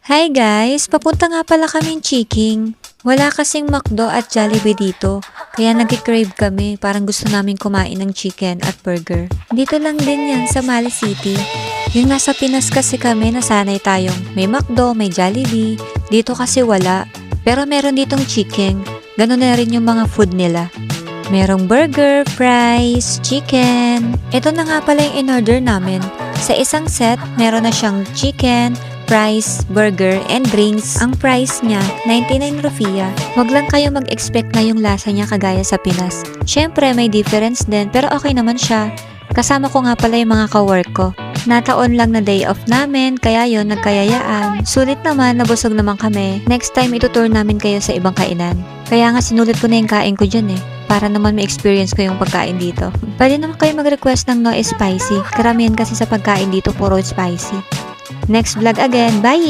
Hi guys! Papunta nga pala kaming Chiking. Wala kasing McDo at Jollibee dito, kaya nag-crave kami, parang gusto namin kumain ng chicken at burger. Dito lang din yan sa Mali City. Yung nasa Pinas kasi kami, nasanay tayong may McDo, may Jollibee. Dito kasi wala, pero meron ditong chicken. Ganun na rin yung mga food nila. Merong burger, fries, chicken. Ito na nga pala yung in-order namin. Sa isang set, meron na siyang chicken, fries, burger, and drinks. Ang price niya, 99 rupiah. Huwag lang kayo mag-expect na yung lasa niya kagaya sa Pinas. Syempre, may difference din, pero okay naman siya. Kasama ko nga pala yung mga ka-work ko. Nataon lang na day off namin, kaya yon nagkayayaan. Sulit naman, nabusog naman kami. Next time, itutour namin kayo sa ibang kainan. Kaya nga sinulit ko na yung kain ko dyan para naman ma-experience ko yung pagkain dito. Pwede naman kayo mag-request ng no spicy. Karamihan kasi sa pagkain dito, puro spicy. Next vlog again. Bye!